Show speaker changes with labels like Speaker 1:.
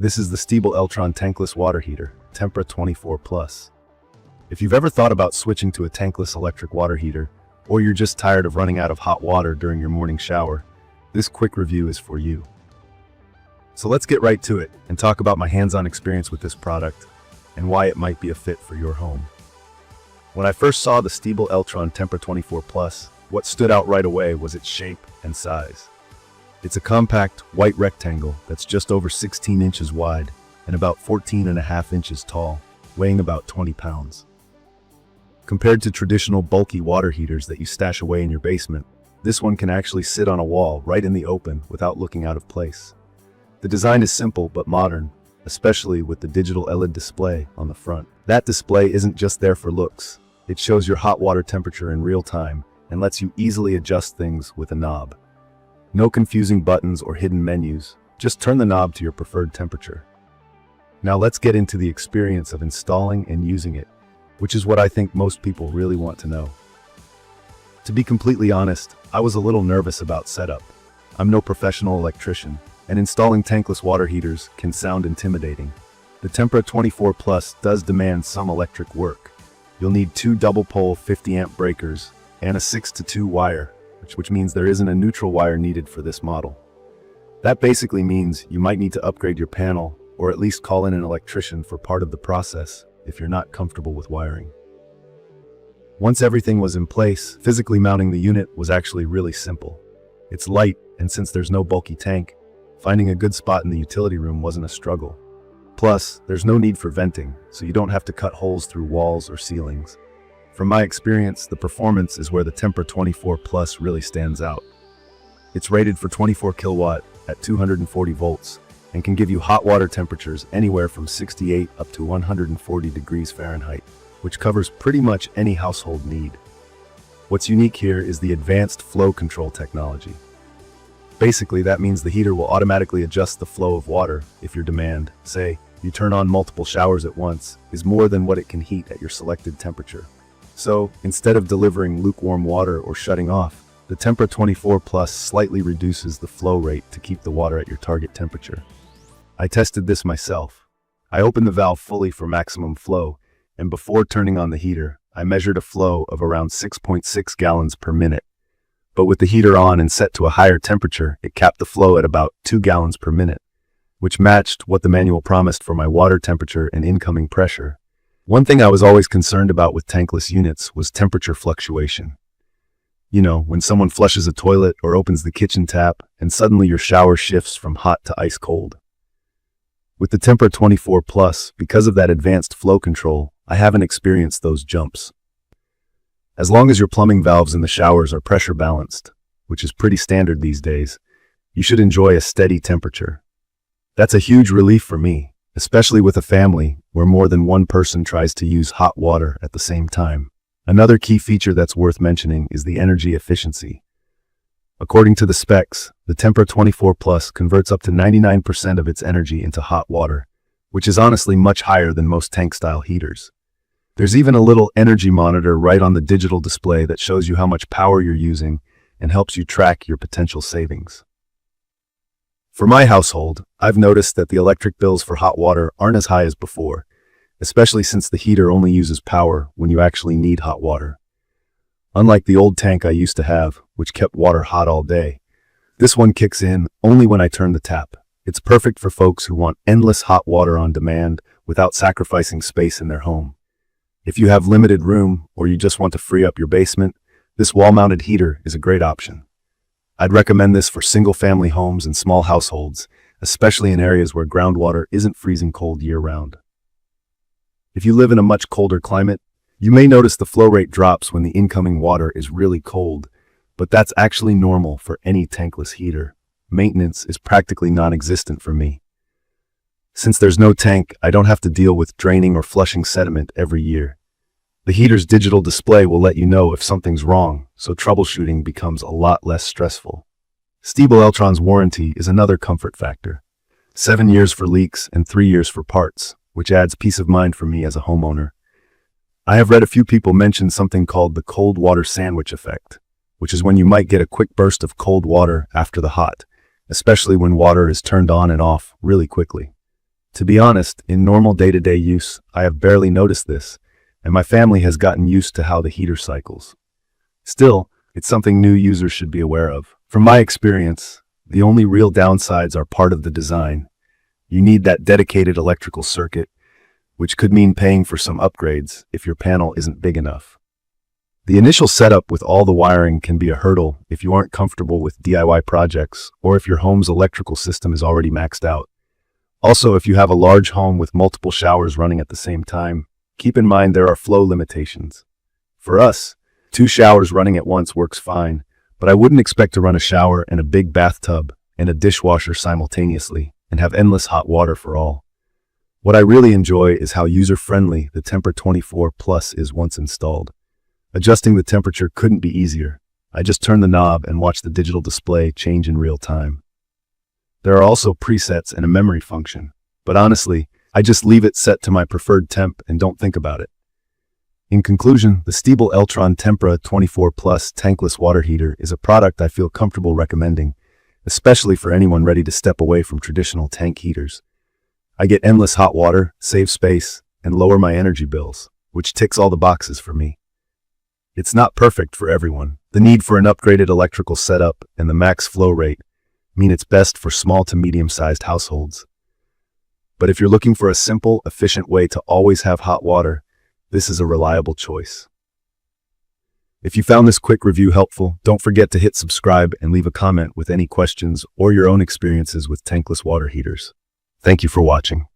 Speaker 1: This is the Stiebel Eltron Tankless water heater, Tempra 24+. If you've ever thought about switching to a tankless electric water heater, or you're just tired of running out of hot water during your morning shower, this quick review is for you. So let's get right to it and talk about my hands-on experience with this product and why it might be a fit for your home. When I first saw the Stiebel Eltron Tempra 24+, what stood out right away was its shape and size. It's a compact, white rectangle that's just over 16 inches wide and about 14.5 inches tall, weighing about 20 pounds. Compared to traditional bulky water heaters that you stash away in your basement, this one can actually sit on a wall right in the open without looking out of place. The design is simple but modern, especially with the digital LED display on the front. That display isn't just there for looks. It shows your hot water temperature in real time and lets you easily adjust things with a knob. No confusing buttons or hidden menus, just turn the knob to your preferred temperature. Now let's get into the experience of installing and using it, which is what I think most people really want to know. To be completely honest, I was a little nervous about setup. I'm no professional electrician, and installing tankless water heaters can sound intimidating. The Tempra 24+ does demand some electric work. You'll need 2 double-pole 50-amp breakers and a 6-to-2 wire, which means there isn't a neutral wire needed for this model. That basically means you might need to upgrade your panel or at least call in an electrician for part of the process if you're not comfortable with wiring. Once everything was in place, physically mounting the unit was actually really simple. It's light, and since there's no bulky tank, finding a good spot in the utility room wasn't a struggle. Plus, there's no need for venting, so you don't have to cut holes through walls or ceilings. From my experience, the performance is where the Tempra 24+ really stands out. It's rated for 24 kilowatt at 240 volts and can give you hot water temperatures anywhere from 68 up to 140 degrees Fahrenheit, which covers pretty much any household need. What's unique here is the advanced flow control technology. Basically, that means the heater will automatically adjust the flow of water if your demand, say, you turn on multiple showers at once, is more than what it can heat at your selected temperature. So, instead of delivering lukewarm water or shutting off, the Tempra 24+ slightly reduces the flow rate to keep the water at your target temperature. I tested this myself. I opened the valve fully for maximum flow, and before turning on the heater, I measured a flow of around 6.6 gallons per minute. But with the heater on and set to a higher temperature, it capped the flow at about 2 gallons per minute, which matched what the manual promised for my water temperature and incoming pressure. One thing I was always concerned about with tankless units was temperature fluctuation. You know, when someone flushes a toilet or opens the kitchen tap and suddenly your shower shifts from hot to ice cold. With the Tempra 24+, because of that advanced flow control, I haven't experienced those jumps. As long as your plumbing valves in the showers are pressure balanced, which is pretty standard these days, you should enjoy a steady temperature. That's a huge relief for me, especially with a family where more than one person tries to use hot water at the same time. Another key feature that's worth mentioning is the energy efficiency. According to the specs, the Tempra 24+ converts up to 99% of its energy into hot water, which is honestly much higher than most tank-style heaters. There's even a little energy monitor right on the digital display that shows you how much power you're using and helps you track your potential savings. For my household, I've noticed that the electric bills for hot water aren't as high as before, especially since the heater only uses power when you actually need hot water. Unlike the old tank I used to have, which kept water hot all day, this one kicks in only when I turn the tap. It's perfect for folks who want endless hot water on demand without sacrificing space in their home. If you have limited room or you just want to free up your basement, this wall-mounted heater is a great option. I'd recommend this for single-family homes and small households, especially in areas where groundwater isn't freezing cold year-round. If you live in a much colder climate, you may notice the flow rate drops when the incoming water is really cold, but that's actually normal for any tankless heater. Maintenance is practically non-existent for me. Since there's no tank, I don't have to deal with draining or flushing sediment every year. The heater's digital display will let you know if something's wrong, so troubleshooting becomes a lot less stressful. Stiebel Eltron's warranty is another comfort factor. 7 years for leaks and 3 years for parts, which adds peace of mind for me as a homeowner. I have read a few people mention something called the cold water sandwich effect, which is when you might get a quick burst of cold water after the hot, especially when water is turned on and off really quickly. To be honest, in normal day-to-day use, I have barely noticed this, and my family has gotten used to how the heater cycles. Still, it's something new users should be aware of. From my experience, the only real downsides are part of the design. You need that dedicated electrical circuit, which could mean paying for some upgrades if your panel isn't big enough. The initial setup with all the wiring can be a hurdle if you aren't comfortable with DIY projects or if your home's electrical system is already maxed out. Also, if you have a large home with multiple showers running at the same time, keep in mind there are flow limitations. For us, 2 showers running at once works fine, but I wouldn't expect to run a shower and a big bathtub and a dishwasher simultaneously and have endless hot water for all. What I really enjoy is how user-friendly the Tempra 24 Plus is once installed. Adjusting the temperature couldn't be easier. I just turn the knob and watch the digital display change in real time. There are also presets and a memory function, but honestly, I just leave it set to my preferred temp and don't think about it. In conclusion, the Stiebel Eltron Tempra 24 Plus tankless water heater is a product I feel comfortable recommending, especially for anyone ready to step away from traditional tank heaters. I get endless hot water, save space, and lower my energy bills, which ticks all the boxes for me. It's not perfect for everyone. The need for an upgraded electrical setup and the max flow rate mean it's best for small to medium-sized households. But if you're looking for a simple, efficient way to always have hot water, this is a reliable choice. If you found this quick review helpful, don't forget to hit subscribe and leave a comment with any questions or your own experiences with tankless water heaters. Thank you for watching.